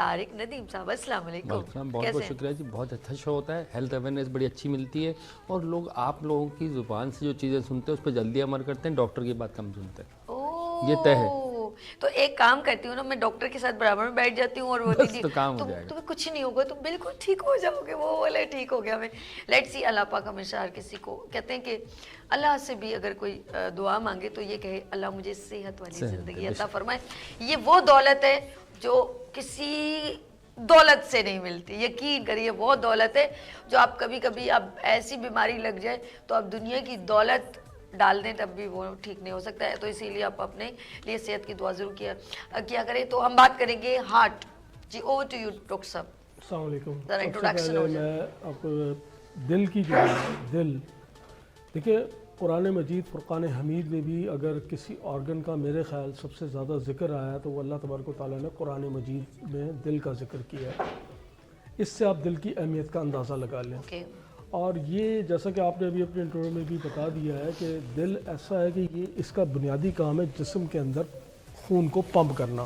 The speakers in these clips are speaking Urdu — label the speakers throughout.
Speaker 1: طارق ندیم صاحب، السلام علیکم.
Speaker 2: وعلیکم بہت بہت شکریہ جی. بہت اچھا شو ہوتا ہے, ہیلتھ اویئرنیس بڑی اچھی ملتی ہے, اور لوگ آپ لوگوں کی زبان سے جو چیزیں سنتے ہیں اس پہ جلدی عمل کرتے ہیں, ڈاکٹر کی بات کم سنتے ہیں, یہ طے ہے.
Speaker 1: تو ایک کام کرتی ہوں نا, میں ڈاکٹر کے ساتھ برابر میں بیٹھ جاتی ہوں اور وہ
Speaker 2: بس تو کام ہو جائے گا.
Speaker 1: تمہیں کچھ نہیں ہوگا, تم بالکل ٹھیک ہو جاؤ گے. وہ بولے ٹھیک ہو گیا. میں لیٹس سی, اللہ پاک ہمیشہ ہر کسی کو کہتے ہیں کہ اللہ سے بھی اگر کوئی دعا مانگے تو یہ کہے اللہ مجھے صحت والی زندگی عطا فرمائے. یہ وہ دولت ہے جو کسی دولت سے نہیں ملتی, یقین کریے. وہ دولت ہے جو آپ کبھی کبھی اب ایسی بیماری لگ جائے تو آپ دنیا کی دولت ڈال دیں تب بھی وہ ٹھیک نہیں ہو سکتا ہے. تو اسی لیے آپ اپنے لیے صحت کی دعا ضرور کیا کریں. تو ہم بات کریں گے ہارٹ. جی اوور ٹو یو ڈاکٹر صاحب.
Speaker 3: السلام علیکم.
Speaker 1: ذرا
Speaker 3: سب سے
Speaker 1: انٹروڈکشن ہو
Speaker 3: پہلے
Speaker 1: جائے.
Speaker 3: میں آپ کو دل کی جو ہے, دل دیکھیے قرآن مجید فرقان حمید میں بھی اگر کسی آرگن کا میرے خیال سب سے زیادہ ذکر آیا ہے تو وہ اللہ تبارک و تعالیٰ نے قرآن مجید میں دل کا ذکر کیا ہے. اس سے آپ دل کی اہمیت کا اندازہ لگا لیں. اور یہ جیسا کہ آپ نے ابھی اپنے انٹرویو میں بھی بتا دیا ہے کہ دل ایسا ہے کہ یہ اس کا بنیادی کام ہے جسم کے اندر خون کو پمپ کرنا.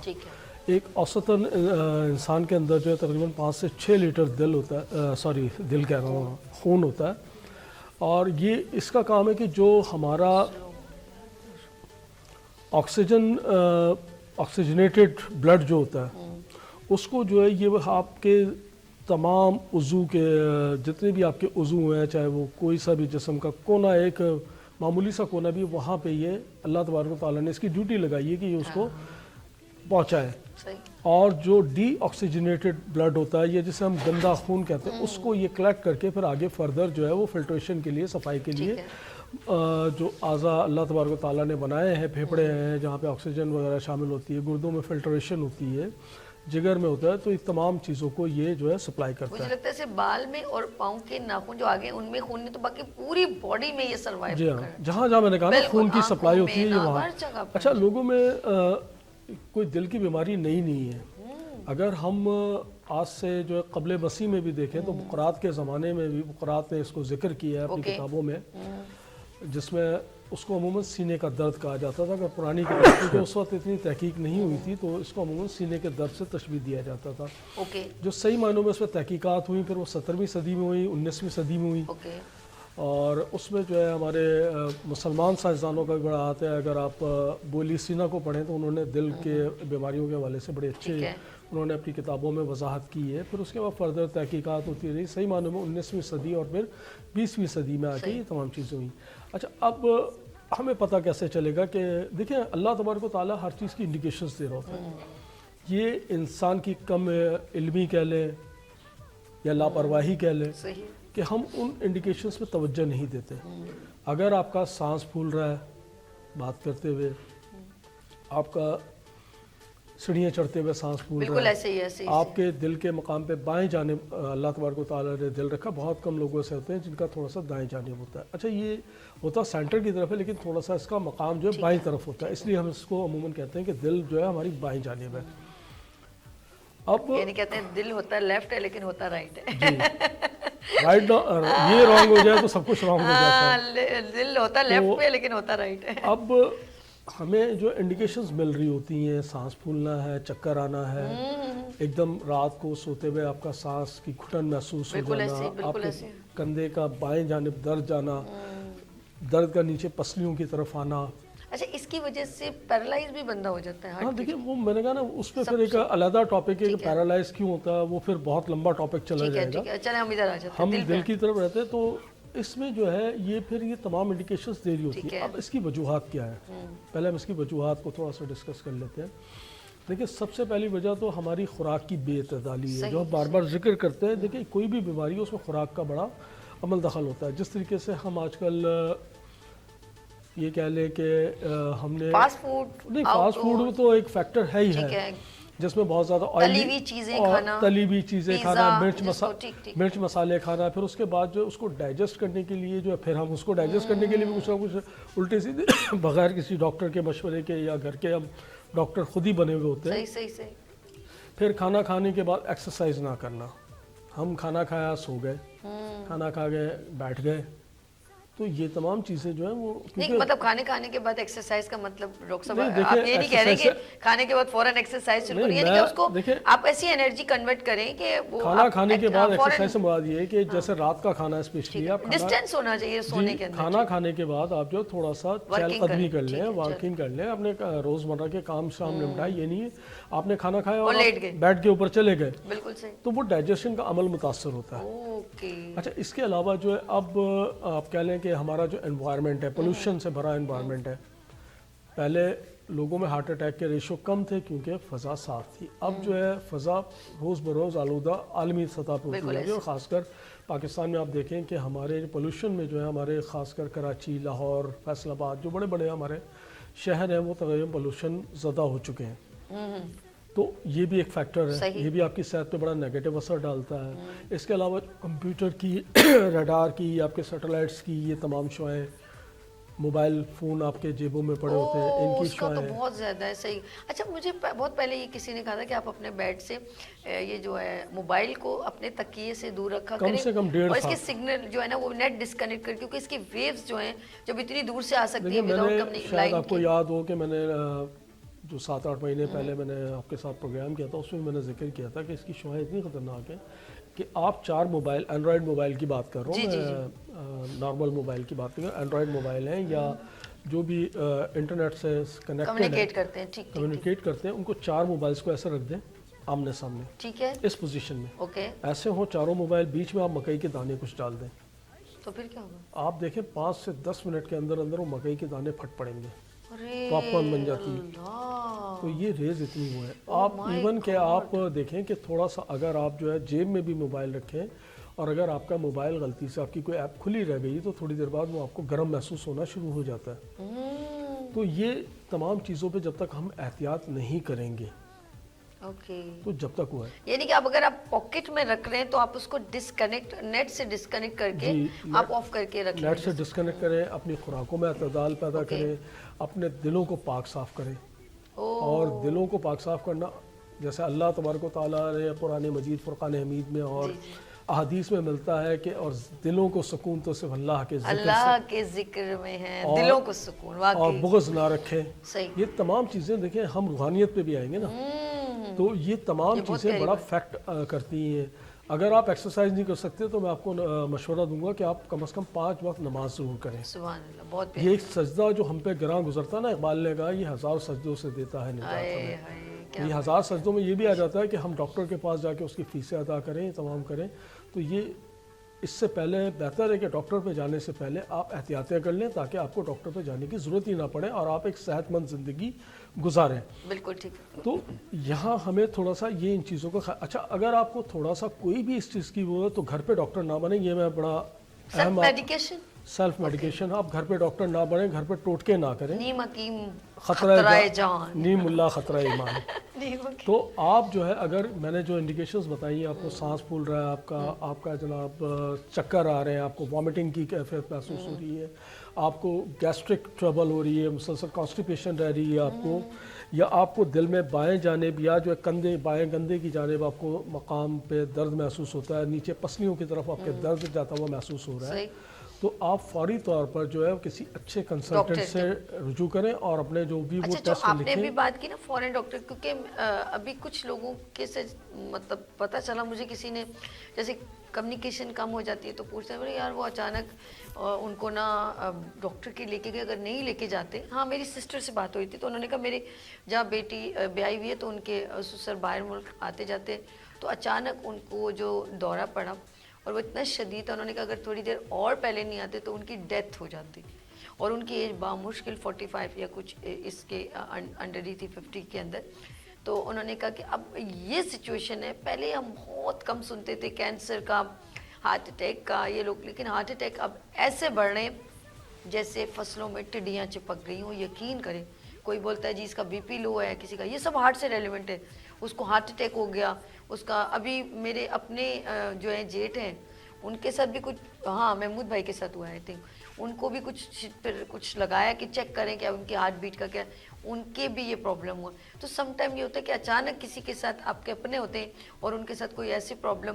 Speaker 3: ایک اوسطاً انسان کے اندر جو ہے تقریباً 5 سے 6 لیٹر دل ہوتا ہے, دل کہہ رہا ہوں, خون ہوتا ہے. اور یہ اس کا کام ہے کہ جو ہمارا آکسیجنیٹڈ بلڈ جو ہوتا ہے اس کو جو ہے یہ آپ کے تمام عضو کے جتنے بھی آپ کے عضو ہیں, چاہے وہ کوئی سا بھی جسم کا کونا, ایک معمولی سا کونا بھی, وہاں پہ یہ اللہ تبارک و تعالیٰ نے اس کی ڈیوٹی لگائی ہے کہ یہ اس کو پہنچائے. اور جو ڈی آکسیجنیٹڈ بلڈ ہوتا ہے, یہ جسے ہم گندا خون کہتے ہیں, اس کو یہ کلیکٹ کر کے پھر آگے فردر جو ہے وہ فلٹریشن کے لیے, صفائی کے لیے جو اعضاء اللہ تبارک و تعالیٰ نے بنائے ہیں, پھیپھڑے ہیں جہاں پہ آکسیجن وغیرہ شامل ہوتی ہے, گردوں میں فلٹریشن ہوتی ہے, جگر میں ہوتا ہے, تو یہ تمام چیزوں کو یہ جو ہے سپلائی کرتا ہے.
Speaker 1: مجھے لگتا ہے جیسے بال میں اور پاؤں کے ناخن جو آگے ان میں خون نہیں, تو باقی پوری باڈی میں یہ سروائیو
Speaker 3: جی ہاں, جہاں جہاں میں نے کہا نا خون کی سپلائی ہوتی ہے یہ وہاں. اچھا, لوگوں میں کوئی دل کی بیماری نہیں ہے. اگر ہم آج سے جو ہے قبل مسیح میں بھی دیکھیں تو بقرات کے زمانے میں بھی بقرات نے اس کو ذکر کیا ہے اپنی کتابوں میں, جس میں اس کو عموماً سینے کا درد کہا جاتا تھا. اگر پرانی کتاب کیونکہ اس وقت اتنی تحقیق نہیں ہوئی تھی تو اس کو عموماً سینے کے درد سے تشبیہ دیا جاتا تھا. جو صحیح معنوں میں اس میں تحقیقات ہوئیں, پھر وہ 17ویں صدی میں ہوئی, 19ویں صدی میں ہوئی, اور اس میں جو ہے ہمارے مسلمان سائنسدانوں کا بھی بڑا ہاتھ ہے. اگر آپ بولی سینا کو پڑھیں تو انہوں نے دل کے بیماریوں کے حوالے سے بڑے اچھے انہوں نے اپنی کتابوں میں وضاحت کی ہے. پھر اس کے بعد فردر تحقیقات ہوتی رہی. صحیح معنوں میں 19ویں صدی اور پھر 20ویں صدی میں آ کے یہ تمام چیزیں ہوئیں. اچھا, اب ہمیں پتہ کیسے چلے گا کہ دیکھیں اللہ تبارک و تعالیٰ ہر چیز کی انڈیکیشنز دے رہا ہوتا ہے. یہ انسان کی کم علمی کہہ لیں یا لاپرواہی کہہ لیں کہ ہم ان انڈیکیشنز پہ توجہ نہیں دیتے. اگر آپ کا سانس پھول رہا ہے بات کرتے ہوئے, آپ کا سیڑھیاں چڑھتے ہوئے سانس پھول رہا ہے, آپ کے دل کے مقام پہ بائیں جانب اللہ تبارک و تعالیٰ نے دل رکھا. بہت کم لوگوں سے ہوتے ہیں جن کا تھوڑا سا دائیں جانب ہوتا ہے. اچھا, یہ ہوتا سینٹر کی طرف ہے لیکن تھوڑا سا اس کا مقام جو ہے بائیں طرف ہوتا ہے, اس لیے ہم اس کو عموماً کہتے ہیں کہ دل جو ہے ہماری بائیں جانب ہے. اب
Speaker 1: یعنی کہتے ہیں دل ہوتا ہے لیفٹ ہے لیکن ہوتا رائٹ ہے.
Speaker 3: رائٹ یہ رانگ ہو جائے تو سب کچھ رانگ ہو جاتا ہے.
Speaker 1: دل ہوتا ہے لیفٹ پہ لیکن ہوتا رائٹ ہے.
Speaker 3: اب ہمیں جو انڈیکیشنز مل رہی ہوتی ہیں, سانس پھولنا ہے, چکر آنا ہے, ایک دم رات کو سوتے ہوئے آپ کا سانس کی گھٹن محسوس ہو جانا, آپ کے کندھے کا بائیں جانب درد جانا, درد کا نیچے پسلیوں کی طرف آنا.
Speaker 1: اچھا, اس کی وجہ سے پیرالائز بھی بندہ ہو جاتا ہے.
Speaker 3: ہاں دیکھیں, وہ میں نے کہا نا اس پہ پھر ایک علیحدہ ٹاپک ہے کہ پیرالائز کیوں ہوتا ہے, وہ پھر بہت لمبا ٹاپک چلا جائے گا.
Speaker 1: چلیں ہم ادھر آ جاتے ہیں,
Speaker 3: ہم دل کی طرف رہتے ہیں. تو اس میں جو ہے یہ پھر یہ تمام انڈیکیشنز دے رہی ہوتی ہے. اب اس کی وجوہات کیا ہے, پہلے ہم اس کی وجوہات کو تھوڑا سا ڈسکس کر لیتے ہیں. دیکھیں, سب سے پہلی وجہ تو ہماری خوراک کی بے اعتدالی ہے, جو ہم بار بار ذکر کرتے ہیں. دیکھیں, کوئی بھی بیماری ہے اس میں خوراک کا بڑا عمل دخل ہوتا ہے. جس طریقے سے ہم آج کل یہ کہہ لیں کہ ہم نے
Speaker 1: فاسٹ فوڈ,
Speaker 3: نہیں فاسٹ فوڈ تو ایک فیکٹر ہے ہی ہے جس میں بہت زیادہ
Speaker 1: تلی ہوئی چیزیں کھانا,
Speaker 3: تلی ہوئی چیزیں کھانا, مرچ مسالے کھانا, پھر اس کے بعد جو اس کو ڈائجسٹ کرنے کے لیے جو ہے پھر ہم اس کو ڈائجسٹ کرنے کے لیے بھی کچھ نہ کچھ الٹے سیدھے بغیر کسی ڈاکٹر کے مشورے کے یا گھر کے ہم ڈاکٹر خود ہی بنے ہوئے ہوتے ہیں. پھر کھانا کھانے کے بعد ایکسرسائز نہ کرنا. ہم کھانا کھایا سو گئے, کھانا کھا گئے بیٹھ گئے, تو یہ تمام چیزیں جو ہیں وہ
Speaker 1: نہیں مطلب کھانے کے بعد ایکسرسائز کا مطلب ڈاکٹر صاحب
Speaker 3: نہیں،
Speaker 1: آپ یہ نہیں کہہ رہے کہ کھانے کے بعد فوراً ایکسرسائز شروع کریں، یعنی کہ اس کو آپ ایسی انرجی کنورٹ کریں کہ وہ
Speaker 3: کھانا کھانے کے بعد ایکسرسائز سے مراد یہ ہے کہ جیسے رات کا کھانا اسپیشلی آپ
Speaker 1: ڈسٹینس ہونا چاہیے سونے کے اندر.
Speaker 3: کھانا کھانے کے بعد آپ جو تھوڑا سا چہل قدمی کر لیں، واکنگ کر لیں، اپنے روزمرہ کے کام شام نمٹائے. یہ نہیں ہے آپ نے کھانا کھایا اور بیڈ کے اوپر چلے گئے،
Speaker 1: بالکل صحیح،
Speaker 3: تو وہ ڈائجیشن کا عمل متاثر ہوتا ہے. اچھا اس کے علاوہ جو ہے اب آپ کہہ لیں کہ ہمارا جو انوائرمنٹ ہے پولوشن سے بھرا انوائرمنٹ ہے. پہلے لوگوں میں ہارٹ اٹیک کے ریشو کم تھے کیونکہ فضا صاف تھی. اب جو ہے فضا روز بروز آلودہ عالمی سطح پہ ہوتی ہے، اور خاص کر پاکستان میں آپ دیکھیں کہ ہمارے پولوشن میں جو ہے ہمارے خاص کر کراچی، لاہور، فیصل آباد جو بڑے بڑے ہمارے شہر ہیں وہ تقریباً پولوشن زدہ ہو چکے ہیں. تو یہ بھی ایک فیکٹر ہے، یہ بھی آپ کی صحت پہ بڑا نیگیٹو اثر ڈالتا ہے. اس کے علاوہ کمپیوٹر کی، ریڈار کی، آپ کے سیٹلائٹس کی یہ تمام شعاعیں، موبائل فون آپ کے جیبوں میں پڑے ہوتے ہیں، ان کی شعاعیں
Speaker 1: تو بہت زیادہ ہے. صحیح. اچھا مجھے بہت پہلے یہ کسی نے کہا تھا کہ آپ اپنے بیڈ سے یہ جو ہے موبائل کو اپنے تکیے سے دور رکھا کریں،
Speaker 3: کم سے کم 1.5
Speaker 1: اور اس کے سگنل جو ہے نا وہ نیٹ ڈسکنیکٹ کر، کیونکہ اس کی ویوز جو ہیں جب اتنی دور سے آ سکتی ہیں وداؤٹ کمنی
Speaker 3: شاید آپ کو یاد ہو کہ میں نے جو 7-8 مہینے پہلے میں نے آپ کے ساتھ پروگرام کیا تھا، اس میں میں نے ذکر کیا تھا کہ اس کی شعاعیں اتنی خطرناک ہیں کہ آپ 4 موبائل، اینڈرائڈ موبائل کی بات کر رہا ہوں میں، نارمل موبائل کی بات کر رہا ہوں، اینڈرائڈ موبائل ہیں یا جو بھی انٹرنیٹ سے
Speaker 1: کمیونیکیٹ
Speaker 3: کرتے ہیں، ان کو 4 موبائلس کو ایسے رکھ دیں آمنے سامنے،
Speaker 1: ٹھیک ہے،
Speaker 3: اس پوزیشن میں ایسے ہوں 4 موبائل، بیچ میں آپ مکئی کے دانے کچھ ڈال دیں،
Speaker 1: تو پھر کیا ہوگا؟
Speaker 3: آپ دیکھیں 5 سے 10 منٹ کے اندر اندر وہ مکئی کے دانے پھٹ پڑیں گے، پاپ کارن بن جاتی ہے. تو یہ ریز اتنی وہ ہے. آپ ایون کہ آپ دیکھیں کہ تھوڑا سا اگر آپ جو ہے جیب میں بھی موبائل رکھیں اور اگر آپ کا موبائل غلطی سے آپ کی کوئی ایپ کھلی رہ گئی تو تھوڑی دیر بعد وہ آپ کو گرم محسوس ہونا شروع ہو جاتا ہے. تو یہ تمام چیزوں پہ جب تک ہم احتیاط نہیں کریں گے تو جب تک ہوا ہے،
Speaker 1: یعنی کہ اب اگر آپ پاکٹ میں رکھ رہے ہیں تو آپ اس کو ڈسکنیکٹ، نیٹ سے ڈسکنیکٹ کر کے آپ آف کر کے رکھ لیں،
Speaker 3: نیٹ سے ڈسکنیکٹ کریں، اپنی خوراکوں میں اعتدال پیدا کریں، اپنے دلوں کو پاک صاف کریں. اور دلوں کو پاک صاف کرنا جیسے اللہ تبارک و تعالیٰ نے قرآن مجید فرقان حمید میں اور احادیث میں ملتا ہے کہ اور دلوں کو سکون تو صرف اللہ کے
Speaker 1: ذکر میں ہے، دلوں کو سکون،
Speaker 3: اور بغض نہ رکھیں.
Speaker 1: صحیح.
Speaker 3: یہ تمام چیزیں دیکھیں ہم روحانیت پہ بھی آئیں گے نا، تو یہ تمام چیزیں بڑا فیکٹ کرتی ہیں. اگر آپ ایکسرسائز نہیں کر سکتے تو میں آپ کو مشورہ دوں گا کہ آپ کم از کم 5 وقت نماز ضرور کریں.
Speaker 1: سبحان اللہ. بہت
Speaker 3: یہ ایک سجدہ جو ہم پہ گراں گزرتا ہے نا، اقبال نے کہا یہ 1000 سجدوں سے دیتا ہے نجات. یہ 1000 سجدوں میں یہ بھی آ جاتا ہے کہ ہم ڈاکٹر کے پاس جا کے اس کی فیسیں ادا کریں، تمام کریں. تو یہ اس سے پہلے بہتر ہے کہ ڈاکٹر پہ جانے سے پہلے آپ احتیاطیں کر لیں تاکہ آپ کو ڈاکٹر پہ جانے کی ضرورت ہی نہ پڑے اور آپ ایک صحت مند زندگی گزاریں.
Speaker 1: بالکل ٹھیک.
Speaker 3: تو یہاں ہمیں تھوڑا سا یہ ان چیزوں کا اچھا اگر آپ کو تھوڑا سا کوئی بھی اس چیز کی وہ ہے تو گھر پہ ڈاکٹر نہ بنیں. یہ میں بڑا اہم سیلف میڈیکیشن، آپ گھر پہ ڈاکٹر نہ بنیں، گھر پہ ٹوٹکے نہ کریں.
Speaker 1: نیم حکیم
Speaker 3: خطرہ جان، نیم اللہ خطرہ ایمان. تو آپ جو ہے اگر میں نے جو انڈیکیشنز بتائی، آپ کو سانس پھول رہا ہے، آپ کا جناب چکر آ رہے ہیں، آپ کو وامٹنگ کی کیفیت محسوس ہو رہی ہے، آپ کو گیسٹرک ٹربل ہو رہی ہے، مسلسل کانسٹیپیشن رہ رہی ہے آپ کو، یا آپ کو دل میں بائیں جانب یا جو ہے بائیں گندے کی جانب آپ کو مقام پہ درد محسوس ہوتا ہے، نیچے پسلیوں کی طرف آپ کے درد جاتا ہوا محسوس ہو رہا ہے، تو آپ فوری طور پر جو ہے کسی اچھے کنسلٹنٹ سے رجوع کریں اور اپنے جو بھی وہ ٹیسٹ لکھیں.
Speaker 1: آپ نے بھی بات کی نا فورن ڈاکٹر، کیونکہ ابھی کچھ لوگوں کے سے مطلب پتہ چلا مجھے، کسی نے جیسے کمیونیکیشن کم ہو جاتی ہے تو پوچھتے ہیں یار وہ اچانک ان کو نا ڈاکٹر کے لے کے گئے، اگر نہیں لے کے جاتے. ہاں میری سسٹر سے بات ہوئی تھی تو انہوں نے کہا میرے جہاں بیٹی بیائی ہوئی ہے تو ان کے سسر باہر ملک آتے جاتے تو اچانک ان کو جو دورہ پڑا اور وہ اتنا شدید تھا، انہوں نے کہا اگر تھوڑی دیر اور پہلے نہیں آتے تو ان کی ڈیتھ ہو جاتی، اور ان کی ایج بامشکل 45 یا کچھ اس کے انڈر ہی تھی 50 کے اندر. تو انہوں نے کہا کہ اب یہ سچویشن ہے، پہلے ہم بہت کم سنتے تھے کینسر کا، ہارٹ اٹیک کا، یہ لوگ، لیکن ہارٹ اٹیک اب ایسے بڑھ رہے ہیں جیسے فصلوں میں ٹڈیاں چپک گئی ہوں. یقین کریں، کوئی بولتا ہے جی اس کا بی پی لو ہے، کسی کا، یہ سب ہارٹ سے ریلیونٹ ہے. اس کو ہارٹ اٹیک ہو گیا، اس کا ابھی میرے اپنے جو ہیں جیٹ ہیں ان کے ساتھ بھی کچھ، ہاں محمود بھائی کے ساتھ ہوا ہے، ان کو بھی کچھ لگایا کہ چیک کریں کہ ان کی ہارٹ بیٹ کا کیا، ان کے بھی یہ پرابلم ہوا. تو سم ٹائم یہ ہوتا ہے کہ اچانک کسی کے ساتھ آپ کے اپنے ہوتے ہیں اور ان کے ساتھ کوئی ایسی پرابلم،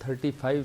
Speaker 2: 35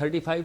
Speaker 2: 35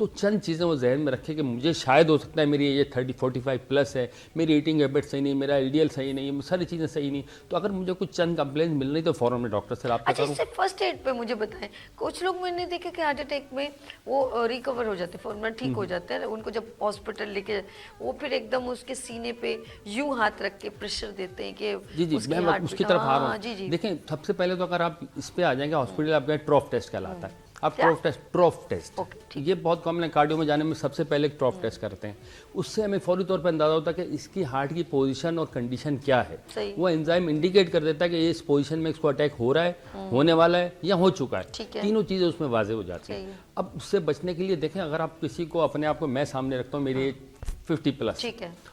Speaker 2: تو چند چیزیں وہ ذہن میں رکھے کہ مجھے شاید ہو سکتا ہے میری یہ 30-45 پلس ہے, میری ایٹنگ ہیبٹ صحیح نہیں, میرا LDL صحیح نہیں ہے, ساری چیزیں صحیح نہیں, تو اگر مجھے کچھ چند کمپلینس مل رہی تو فوراً میں ڈاکٹر سے رابطہ
Speaker 1: اچھا,
Speaker 2: کروں.
Speaker 1: اس سے فرسٹ ایڈ پہ مجھے بتائیں, کچھ لوگ میں نے دیکھا کہ ہارٹ اٹیک میں وہ ریکور ہو جاتے ہیں, فوراً ٹھیک ہو جاتے ہیں, ان کو جب ہاسپٹل لے کے وہ پھر ایک دم اس کے سینے پہ یوں ہاتھ رکھ کے پریشر دیتے ہیں کہ
Speaker 2: جی میں اس کی طرف آ رہا ہوں. دیکھیں سب سے پہلے تو اگر آپ اس پہ آ جائیں گے ہاسپٹل, آپ گئے ٹروف ٹیسٹ کہلاتا ہے. آپ ٹروف ٹیسٹ یہ بہت کامن ہے, کارڈیو میں جانے میں سب سے پہلے ٹروف ٹیسٹ کرتے ہیں. اس سے ہمیں فوری طور پہ اندازہ ہوتا ہے کہ اس کی ہارٹ کی پوزیشن اور کنڈیشن کیا ہے. وہ انزائم انڈیکیٹ کر دیتا ہے کہ اس پوزیشن میں اس کو اٹیک ہو رہا ہے, ہونے والا ہے یا ہو چکا ہے. تینوں چیزیں اس میں واضح ہو جاتی ہیں. اب اس سے بچنے کے لیے دیکھیں, اگر آپ کسی کو اپنے آپ کو, میں سامنے رکھتا ہوں میری 50 پلس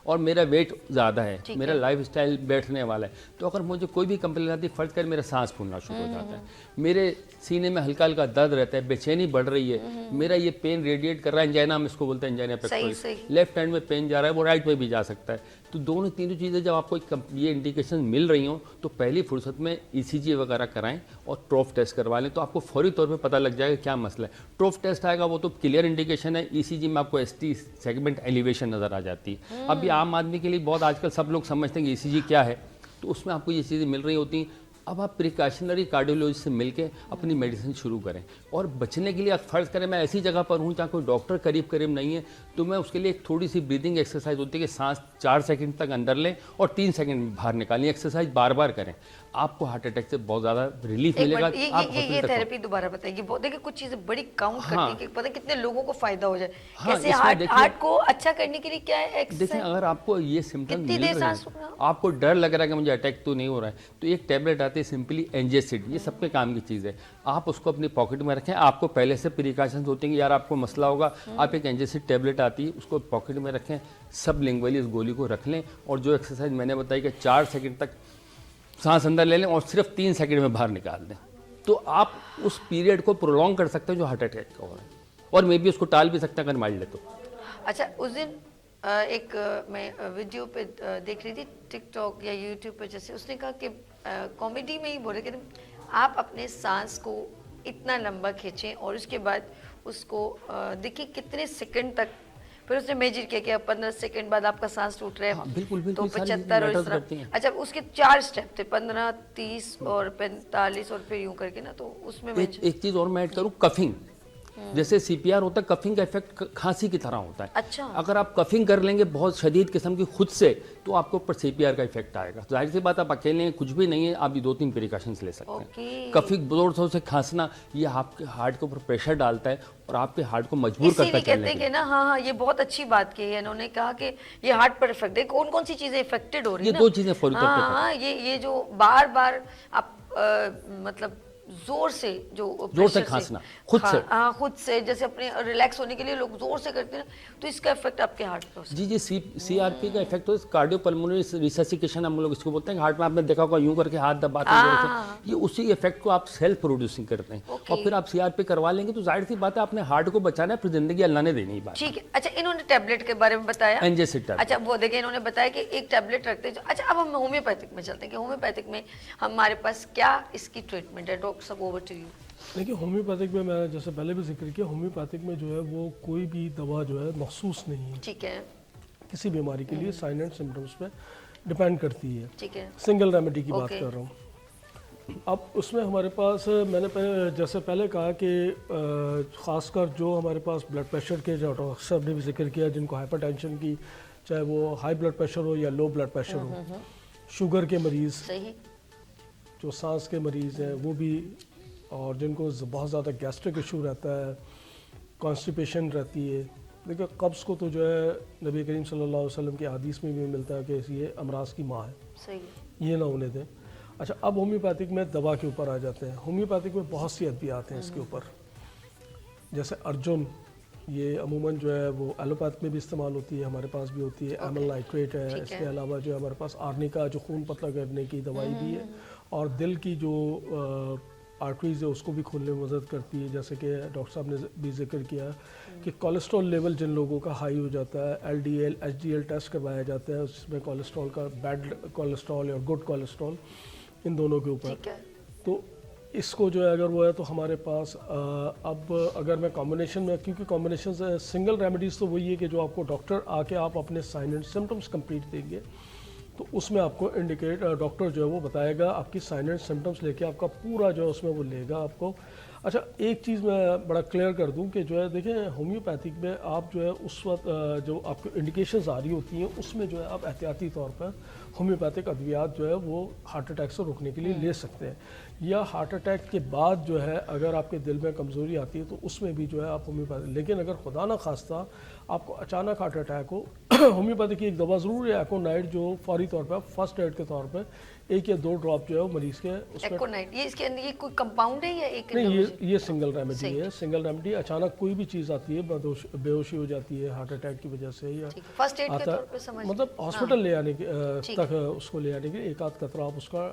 Speaker 2: اور میرا ویٹ زیادہ ہے, میرا لائف اسٹائل بیٹھنے والا ہے, تو اگر مجھے کوئی بھی کمپلین آتی ہے, فرض کر میرا سانس پھولنا شروع ہو جاتا ہے, میرے سینے میں ہلکا ہلکا درد رہتا ہے, بے چینی بڑھ رہی ہے, میرا یہ پین ریڈیٹ کر رہا ہے, انجائنا ہم اس کو بولتے ہیں, انجائنا پیکٹورس, لیفٹ ہینڈ میں پین جا رہا ہے, وہ رائٹ میں بھی جا سکتا ہے. تو دونوں تینوں چیزیں جب آپ کو یہ انڈیکیشن مل رہی ہوں تو پہلی فرصت میں ECG وغیرہ کرائیں اور ٹروف ٹیسٹ کروا لیں, تو آپ کو فوری طور پہ پتہ لگ جائے گا کیا مسئلہ ہے. ٹروف ٹیسٹ آئے گا وہ تو کلیئر انڈیکیشن ہے, ECG میں آپ کو ST سیگمنٹ ایلیویشن نظر آ جاتی ہے. اب یہ عام آدمی کے لیے بہت آج کل سب لوگ سمجھتے ہیں کہ ECG کیا ہے, تو اس میں آپ کو یہ چیزیں مل رہی ہوتی ہیں. اب آپ پریکاشنری کارڈیولوجسٹ سے مل کے اپنی میڈیسن شروع کریں, اور بچنے کے لیے فرض کریں میں ایسی جگہ پر ہوں جہاں کوئی ڈاکٹر قریب نہیں ہے, تو میں اس کے لیے ایک تھوڑی سی بریدنگ ایکسرسائز ہوتی ہے کہ سانس 4 سیکنڈ تک اندر لیں اور 3 سیکنڈ میں باہر نکالیں. ایکسرسائز بار بار کریں, آپ کو ہارٹ اٹیک سے بہت زیادہ ریلیف ملے گا.
Speaker 1: یہ تھیراپی دوبارہ بتائیے, دیکھیں کچھ چیزیں بڑی کاؤنٹ کرتی ہیں, پتہ کتنے لوگوں کو فائدہ ہو جائے. کیسے ہارٹ کو اچھا کرنے کے لیے کیا ہے ایکسرسائز؟
Speaker 2: دیکھیں اگر آپ کو یہ سمپٹم مل رہے ہیں, آپ کو ڈر لگ رہا ہے کہ مجھے اٹیک تو نہیں ہو رہا ہے, تو ایک ٹیبلٹ آتی ہے سمپلی انجیسڈ, یہ سب کے کام کی چیز ہے. آپ اس کو اپنی پاکٹ میں رکھیں, آپ کو پہلے سے پریکاشنز ہوتے ہیں کہ یار آپ کو مسئلہ ہوگا, آپ ایک انجیسڈ ٹیبلٹ آتی ہے اس کو پاکٹ میں رکھیں, سب لنگولی اس گولی کو رکھ لیں, اور جو ایکسرسائز میں نے بتائی کہ 4 سیکنڈ تک سانس اندر لے لیں اور صرف 3 سیکنڈ میں باہر نکال دیں, تو آپ اس پیریڈ کو پرولونگ کر سکتے ہیں جو ہارٹ اٹیک کا ہو رہا ہے, اور میں بھی اس کو ٹال بھی سکتا اگر مائلڈ ہے تو.
Speaker 1: اچھا, اس دن ایک میں ویڈیو پہ دیکھ رہی تھی ٹک ٹاک یا یوٹیوب پہ, جیسے اس نے کہا کہ کامیڈی میں ہی بول رہے کہ آپ اپنے سانس کو اتنا لمبا کھینچیں اور اس کے بعد اس کو دیکھیں کتنے سیکنڈ تک, پھر اس نے میجر کیا کہ 15 سیکنڈ بعد آپ کا سانس ٹوٹ رہا ہے تو 75 اور اس طرح. اچھا, اس کے 4 سٹیپ تھے, 15, 30 اور 45 اور پھر یوں کر کے نا, تو اس میں
Speaker 2: ایک چیز اور میں ایڈ کروں, کفنگ. جیسے CPR ہوتا ہے, کفنگ کا افیکٹ کھانسی کی طرح ہوتا ہے.
Speaker 1: اچھا,
Speaker 2: اگر آپ کفنگ کر لیں گے بہت شدید قسم کی خود سے, تو آپ کے اوپر CPR کا افیکٹ آئے گا. ظاہر سی بات آپ اکیلے ہیں, کچھ بھی نہیں ہے, آپ بھی 2-3 پریکاشنز لے سکتے ہیں. کفنگ زور سے کھانسنا یہ آپ کے ہارٹ کے اوپر پریشر ڈالتا ہے اور آپ کے ہارٹ کو مجبور کرتا ہے چلنے کے لیے.
Speaker 1: نا ہاں, یہ بہت اچھی بات کی ہے انہوں نے, کہا کہ یہ ہارٹ پر افیکٹ ہے. کون سی چیزیں افیکٹڈ ہو رہی ہیں,
Speaker 2: یہ 2 چیزیں فوری طور پہ.
Speaker 1: ہاں, یہ جو بار بار آپ مطلب زور سے
Speaker 2: کھانسنا
Speaker 1: خود سے جیسے اپنے ریلیکس ہونے کے لیے لوگ زور سے کرتے ہیں, تو اس کا افیکٹ آپ کے ہارٹ پہ.
Speaker 2: جی CRP کا افیکٹ ہوتا ہے, کارڈیو پلمونری ریسسیکیشن ہم لوگ اس کو بولتے ہیں. ہارٹ میں آپ نے دیکھا ہوگا یوں کر کے ہاتھ دباتے ہیں, یہ اسی افیکٹ کو آپ سیلف پروڈیوسنگ کرتے ہیں, اور پھر آپ CRP کروا لیں گے تو ظاہر سی بات ہے آپ نے ہارٹ کو بچانا ہے, پھر زندگی اللہ نے دینی بات.
Speaker 1: ٹھیک ہے. اچھا, انہوں نے ٹیبلٹ کے بارے میں بتایا, اچھا وہ دیکھیں انہوں نے بتایا کہ ایک ٹیبلٹ رکھتے ہیں. اچھا, اب ہم ہومیوپیتھک میں چلتے ہیں کہ ہومیوپیتھک میں ہمارے پاس کیا اس کی ٹریٹمنٹ ہے. ڈاکٹر صاحب, اوور ٹو یو.
Speaker 3: دیکھیے ہومیوپیتھک میں جیسے پہلے بھی ذکر کیا, ہومیوپیتھک میں جو ہے وہ کوئی بھی دوا جو ہے مخصوص نہیں ہے.
Speaker 1: ٹھیک ہے.
Speaker 3: کسی بیماری کے لیے سائن اینڈ سمپٹمس پہ ڈپینڈ کرتی ہے.
Speaker 1: ٹھیک ہے.
Speaker 3: سنگل ریمیڈی کی بات کر رہا ہوں. اب اس میں ہمارے پاس میں نے جیسے پہلے کہا کہ خاص کر جو ہمارے پاس بلڈ پریشر کے, جو ڈاکٹر صاحب نے بھی ذکر کیا, جن کو ہائپر ٹینشن کی, چاہے وہ ہائی بلڈ پریشر ہو یا لو بلڈ پریشر ہو, شوگر کے مریض, جو سانس کے مریض ہیں وہ بھی, اور جن کو بہت زیادہ گیسٹرک ایشو رہتا ہے, کانسٹیپیشن رہتی ہے. دیکھیں قبض کو تو جو ہے نبی کریم صلی اللہ علیہ وسلم کے حدیث میں بھی ملتا ہے کہ یہ امراض کی ماں ہے, یہ نہ ہونے دیں. اچھا, اب ہومیوپیتھک میں دوا کے اوپر آ جاتے ہیں. ہومیوپیتھک میں بہت سی ادویات ہیں اس کے اوپر, جیسے ارجن, یہ عموماً جو ہے وہ ایلوپیتھ میں بھی استعمال ہوتی ہے, ہمارے پاس بھی ہوتی ہے. ایمل نائٹریٹ ہے. اس کے علاوہ جو ہے ہمارے پاس آرنیکا, جو خون پتلا کرنے کی دوائی بھی ہے, اور دل کی جو آرٹریز ہے اس کو بھی کھولنے میں مدد کرتی ہے. جیسے کہ ڈاکٹر صاحب نے بھی ذکر کیا کہ کولیسٹرول لیول جن لوگوں کا ہائی ہو جاتا ہے, LDL HDL ٹیسٹ کروایا جاتا ہے, اس میں کولیسٹرول کا بیڈ کولیسٹرول اور گڈ کولیسٹرول ان دونوں کے اوپر, تو اس کو جو ہے اگر وہ ہے تو ہمارے پاس اب اگر میں کمبینیشن میں، کیونکہ کمبینیشن سنگل ریمیڈیز تو وہی ہے کہ جو آپ کو ڈاکٹر آ کے آپ اپنے سائن اینڈ سمٹمس کمپلیٹ دیں گے، تو اس میں آپ کو انڈیکیٹ ڈاکٹر جو ہے وہ بتائے گا، آپ کی سائن اینڈ سمٹمس لے کے آپ کا پورا جو ہے اس میں وہ لے گا آپ کو. اچھا ایک چیز میں بڑا کلیئر کر دوں کہ جو ہے دیکھیں ہومیوپیتھک میں آپ جو ہے اس وقت جو آپ کو انڈیکیشنز آ رہی ہوتی ہیں اس میں جو ہے آپ احتیاطی طور پر ہومیوپیتھک ادویات جو ہے وہ ہارٹ اٹیک سے روکنے کے لیے لے سکتے ہیں، یا ہارٹ اٹیک کے بعد جو ہے اگر آپ کے دل میں کمزوری آتی ہے تو اس میں بھی جو ہے آپ ہومیوپیتھی. لیکن اگر خدا نہ خواستہ آپ کو اچانک ہارٹ اٹیک ہو، ہومیوپیتھی کی ایک دوا ضرور ہے ایکونائٹ، جو فوری طور پر فرسٹ ایڈ کے طور پہ 1 یا 2 ڈراپ جو ہے وہ مریض کے اس میں.
Speaker 1: ایکونائٹ یہ اس کے اندر یہ کوئی کمپاؤنڈ ہے یا ایک؟
Speaker 3: نہیں، یہ سنگل ریمیڈی ہے. سنگل ریمیڈی اچانک کوئی بھی چیز آتی ہے، بے ہوشی ہو جاتی ہے ہارٹ اٹیک کی وجہ سے، یا
Speaker 1: فرسٹ ایڈ کے طور پہ سمجھ
Speaker 3: مطلب ہاسپٹل لے آنے تک اس کو لے آنے کے ایک آدھ قطرہ آپ اس کا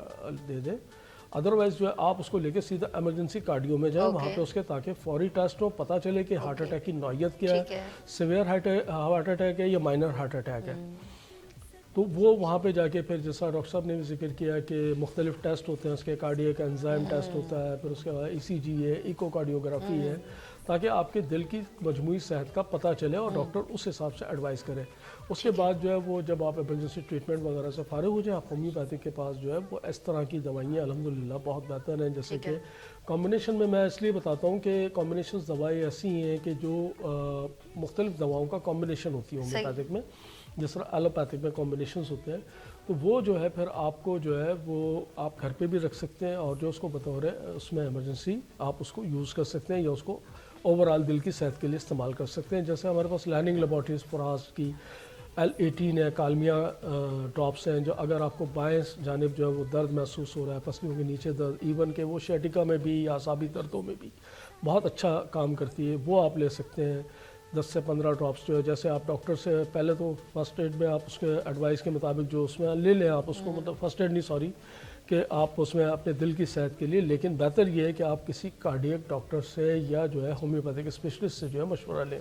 Speaker 3: دے دیں. ادروائز جو ہے آپ اس کو لے کے سیدھا ایمرجنسی کارڈیو میں جائیں، وہاں پہ اس کے تاکہ فوری ٹیسٹ ہو، پتہ چلے کہ ہارٹ اٹیک کی نوعیت کیا ہے، سیویئر ہارٹ اٹیک ہے یا مائنر ہارٹ اٹیک ہے. تو وہ وہاں پہ جا کے پھر جیسا ڈاکٹر صاحب نے بھی ذکر کیا کہ مختلف ٹیسٹ ہوتے ہیں، اس کے کارڈیک انزائم ٹیسٹ ہوتا ہے، پھر اس کے بعد ECG ہے، ایکو کارڈیوگرافی ہے، تاکہ آپ کے دل کی مجموعی صحت کا پتہ چلے اور ڈاکٹر اس حساب سے ایڈوائز کرے. اس کے بعد جو ہے وہ جب آپ ایمرجنسی ٹریٹمنٹ وغیرہ سے فارغ ہو جائیں، آپ ہومیوپیتھی کے پاس جو ہے وہ اس طرح کی دوائیں الحمدللہ بہت بہتر ہیں. جیسے کہ کمبینیشن میں اس لیے بتاتا ہوں کہ کمبینیشن دوائیں ایسی ہیں کہ جو مختلف دواؤں کا کمبینیشن ہوتی ہے ہومیوپیتھک میں، جس طرح ایلوپیتھک میں کمبینیشنز ہوتے ہیں، تو وہ جو ہے پھر آپ کو جو ہے وہ آپ گھر پہ بھی رکھ سکتے ہیں، اور جو اس کو بطور اس میں ایمرجنسی آپ اس کو یوز کر سکتے ہیں، یا اس کو اوور آل دل کی صحت کے لیے استعمال کر سکتے ہیں. جیسے ہمارے پاس لیننگ لیبارٹریز فراز کی L18 ہے، کالمیا ڈراپس ہیں، جو اگر آپ کو بائیں جانب جو ہے وہ درد محسوس ہو رہا ہے، پسلیوں کے نیچے درد، ایون کہ وہ شیٹیکا میں بھی یا اعصابی دردوں میں بھی بہت اچھا کام کرتی ہے، وہ آپ لے سکتے ہیں. 10 سے 15 ڈراپس جو ہے، جیسے آپ ڈاکٹر سے پہلے تو فرسٹ ایڈ میں آپ اس کے ایڈوائس کے مطابق جو اس میں لے لیں آپ اس کو، مطلب فرسٹ ایڈ نہیں سوری، کہ آپ اس میں اپنے دل کی صحت کے لیے. لیکن بہتر یہ ہے کہ آپ کسی کارڈیک ڈاکٹر سے یا جو ہے ہومیوپیتھک اسپیشلسٹ سے جو ہے مشورہ لیں.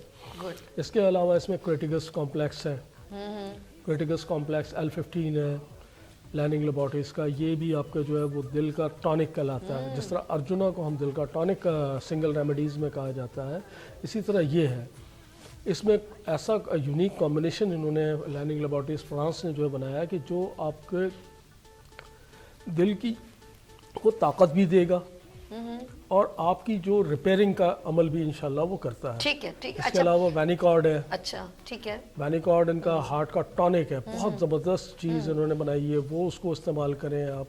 Speaker 3: اس کے علاوہ اس میں کریٹیگس کمپلیکس ہے، کریٹیگس کمپلیکس L15 ہے لیننگ لیبارٹریز کا، یہ بھی آپ کا جو ہے وہ دل کا ٹانک کہلاتا ہے. جس طرح ارجنا کو ہم دل کا ٹانک سنگل ریمیڈیز میں کہا جاتا ہے، اسی طرح یہ ہے. اس میں ایسا یونیک کمبینیشن انہوں نے لیننگ لیبارٹریز فرانس نے جو ہے بنایا کہ جو آپ کے دل کی کو طاقت بھی دے گا اور آپ کی جو ریپیئرنگ کا عمل بھی انشاءاللہ وہ کرتا ہے.
Speaker 1: ٹھیک ہے، ٹھیک ہے.
Speaker 3: اس کے علاوہ وینیکارڈ ہے.
Speaker 1: اچھا ٹھیک ہے.
Speaker 3: وینیکارڈ ان کا ہارٹ کا ٹانک ہے، بہت زبردست چیز انہوں نے بنائی ہے، وہ اس کو استعمال کریں آپ،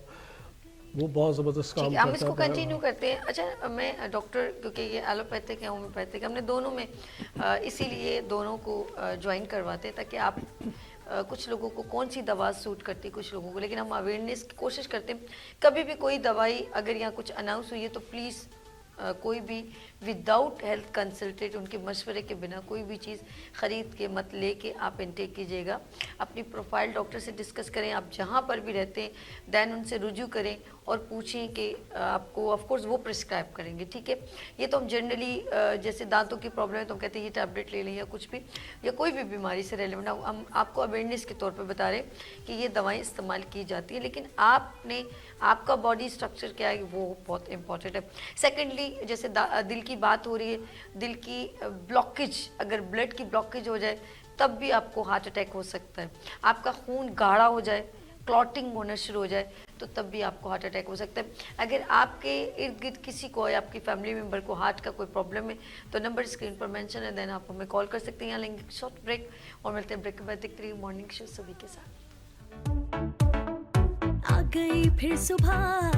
Speaker 3: وہ بہت زبردست کام کرتا ہے.
Speaker 1: ہم اس کو کنٹینیو کرتے ہیں. اچھا میں ڈاکٹر، کیونکہ یہ ایلوپیتھک ہے ہومیوپیتھک، ہم نے دونوں میں اسی لیے دونوں کو جوائن کرواتے ہیں تاکہ آپ کچھ لوگوں کو کون سی دوا سوٹ کرتی ہے کچھ لوگوں کو، لیکن ہم اویئرنیس کی کوشش کرتے ہیں. کبھی بھی کوئی دوائی اگر یہاں کچھ اناؤنس ہوئی ہے تو پلیز کوئی بھی وداؤٹ ہیلتھ کنسلٹیٹ، ان کے مشورے کے بنا کوئی بھی چیز خرید کے مت لے کے آپ انٹیک کیجیے گا. اپنی پروفائل ڈاکٹر سے ڈسکس کریں، آپ جہاں پر بھی رہتے ہیں دین ان سے رجوع کریں اور پوچھیں کہ آپ کو آف کورس وہ پرسکرائب کریں گے. ٹھیک ہے. یہ تو ہم جنرلی جیسے دانتوں کی پرابلم ہے تو ہم کہتے ہیں یہ ٹیبلٹ لے لیں یا کچھ بھی، یا کوئی بھی بیماری سے ریلیونٹ، ہم آپ کو اویئرنیس کے طور پہ بتا رہے ہیں کہ یہ دوائیں استعمال کی جاتی ہیں، لیکن آپ کا باڈی اسٹرکچر کیا ہے وہ بہت امپورٹنٹ ہے. سیکنڈلی جیسے دل کی بات ہو رہی ہے، دل کی بلاکیج، اگر بلڈ کی بلاکیج ہو جائے تب بھی آپ کو ہارٹ اٹیک ہو سکتا ہے. آپ کا خون گاڑھا ہو جائے، کلاٹنگ ہونا شروع ہو جائے تو تب بھی آپ کو ہارٹ اٹیک ہو سکتا ہے. اگر آپ کے ارد گرد کسی کو یا آپ کی فیملی ممبر کو ہارٹ کا کوئی پرابلم ہے تو نمبر اسکرین پر مینشن ہے، دین آپ ہمیں کال کر سکتے ہیں. یہاں لیں گے شارٹ بریک اور ملتے ہیں بریک کے بعد. دیکھتے رہیے مارننگ شو سبھی کے ساتھ.
Speaker 4: آ گئی پھر صبح،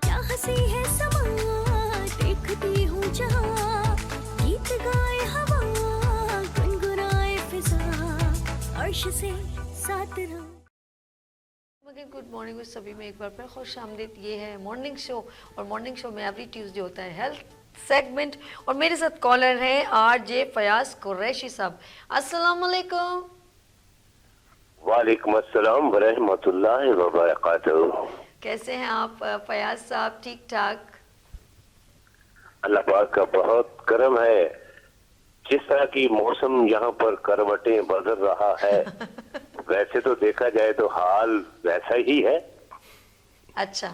Speaker 4: کیا ہنسی ہے سما، دیکھتی ہوں جہاں، گیت گائے ہوا، گنگنائے فضا، عرش سے ساتھ رہا.
Speaker 1: گڈ مارننگ with سبھی میں ایک بار پھر خوش آمدید. یہ ہے مارننگ شو اور مارننگ شو میں ایوری ٹیوزڈے ہوتا ہے ہیلتھ سیگمنٹ اور میرے ساتھ کالر ہیں RJ فیاض قریشی صاحب. السلام علیکم.
Speaker 5: وعلیکم السلام ورحمۃ اللہ وبرکاتہ.
Speaker 1: کیسے ہیں آپ فیاض صاحب؟ ٹھیک ٹھاک.
Speaker 5: اللہ پاک کا بہت کرم ہے. جس طرح کی موسم یہاں پر کروٹیں بدل رہا ہے ویسے تو دیکھا جائے تو حال ویسا ہی ہے.
Speaker 1: اچھا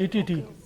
Speaker 3: ETT।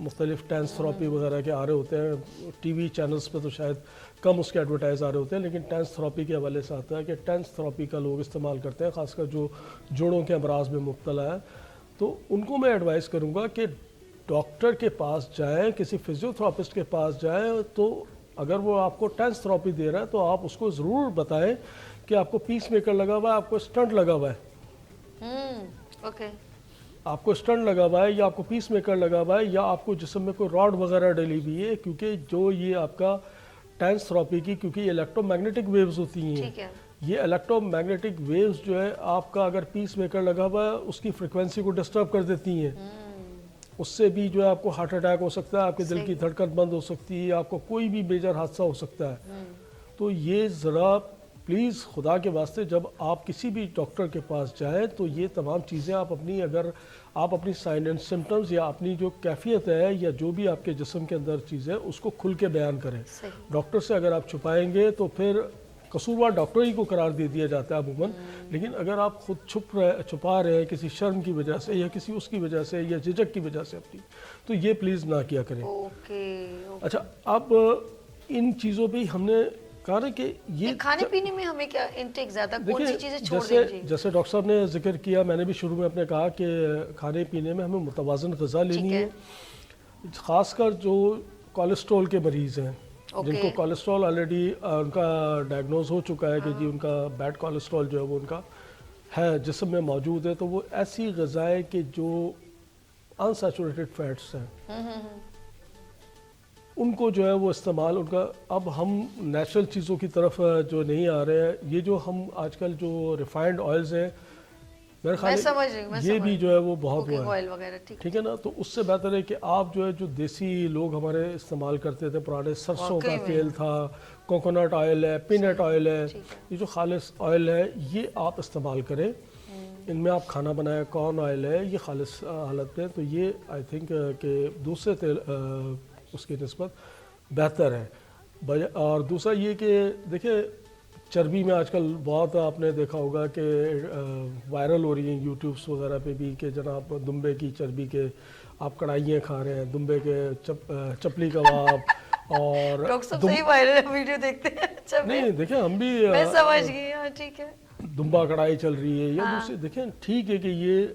Speaker 3: مختلف ٹینس تھراپی وغیرہ کے آ رہے ہوتے ہیں, ٹی وی چینلز پہ تو شاید کم اس کے ایڈورٹائز آ رہے ہوتے ہیں, لیکن ٹینس تھراپی کے حوالے سے آتا ہے کہ ٹینس تھراپی کا لوگ استعمال کرتے ہیں, خاص کر جو جوڑوں کے امراض میں مبتلا ہے. تو ان کو میں ایڈوائز کروں گا کہ ڈاکٹر کے پاس جائیں, کسی فزیو تھراپسٹ کے پاس جائیں. تو اگر وہ آپ کو ٹینس تھراپی دے رہا ہے تو آپ اس کو ضرور بتائیں کہ آپ کو پیس میکر لگا ہوا ہے, آپ کو اسٹنٹ لگا ہوا ہے,
Speaker 1: اوکے,
Speaker 3: آپ کو اسٹنٹ لگا ہوا ہے یا آپ کو پیس میکر لگا ہوا ہے یا آپ کو جسم میں کوئی راڈ وغیرہ ڈلی ہوئی ہے. کیونکہ جو یہ آپ کا ٹینس تھراپی کی, کیونکہ یہ الیکٹرو میگنیٹک ویوز ہوتی ہیں, یہ الیکٹرو میگنیٹک ویوز جو ہے آپ کا اگر پیس میکر لگا ہوا ہے اس کی فریکوینسی کو ڈسٹرب کر دیتی ہیں. اس سے بھی جو ہے آپ کو ہارٹ اٹیک ہو سکتا ہے, آپ کے دل کی دھڑکن بند ہو سکتی ہے, آپ کو کوئی بھی میجر حادثہ ہو سکتا ہے. تو یہ ذرا پلیز خدا کے واسطے جب آپ کسی بھی ڈاکٹر کے پاس جائیں تو یہ تمام چیزیں آپ اپنی, اگر آپ اپنی سائن اینڈ سمٹمز یا اپنی جو کیفیت ہے یا جو بھی آپ کے جسم کے اندر چیز ہے اس کو کھل کے بیان کریں. ڈاکٹر سے اگر آپ چھپائیں گے تو پھر قصوروار ڈاکٹر ہی کو قرار دے دیا جاتا ہے عموماً. لیکن اگر آپ خود چھپا رہے ہیں کسی شرم کی وجہ سے یا کسی اس کی وجہ سے یا جھجک کی وجہ سے اپنی, تو یہ پلیز نہ کیا کریں. اچھا, اب ان چیزوں پہ ہم نے کہا نا کہ یہ
Speaker 1: کھانے پینے میں ہمیں کیا انٹیک زیادہ, کون سی چیزیں چھوڑ
Speaker 3: دیں؟
Speaker 1: جی
Speaker 3: جیسے ڈاکٹر صاحب نے ذکر کیا, میں نے بھی شروع میں اپنے کہا کہ کھانے پینے میں ہمیں متوازن غذا لینی ہے. خاص کر جو کولیسٹرول کے مریض ہیں, جن کو کولیسٹرول آلریڈی ان کا ڈائگنوز ہو چکا ہے کہ جی ان کا بیڈ کولیسٹرول جو ہے وہ ان کا ہے جسم میں موجود ہے, تو وہ ایسی غذائیں کہ جو انسیچوریٹڈ فیٹس ہیں ان کو جو ہے وہ استعمال ان کا, اب ہم نیچرل چیزوں کی طرف جو نہیں آ رہے ہیں. یہ جو ہم آج کل جو ریفائنڈ آئلز ہیں میرے خیال یہ بھی جو ہے وہ بہت ہوا ہے, ٹھیک ہے نا. تو اس سے بہتر ہے کہ آپ جو ہے جو دیسی لوگ ہمارے استعمال کرتے تھے پرانے, سرسوں کا تیل تھا, کوکونٹ آئل ہے, پینٹ آئل ہے, یہ جو خالص آئل ہے یہ آپ استعمال کریں. ان میں آپ کھانا بنائیں, کارن آئل ہے یہ خالص حالت میں, تو یہ آئی تھنک کہ دوسرے تیل اس کی نسبت بہتر ہے. اور دوسرا یہ کہ دیکھیں چربی میں آج کل بہت آپ نے دیکھا ہوگا کہ وائرل ہو رہی ہیں یوٹیوبس وغیرہ پہ بھی کہ جناب دمبے کی چربی کے آپ کڑھائیاں کھا رہے ہیں, دمبے کے چپلی کباب اور
Speaker 1: ویڈیو دیکھتے ہیں.
Speaker 3: نہیں دیکھیں ہم بھی
Speaker 1: سمجھ گئی, ٹھیک ہے,
Speaker 3: دمبا کڑھائی چل رہی ہے یا دوسری, دیکھیں ٹھیک ہے کہ یہ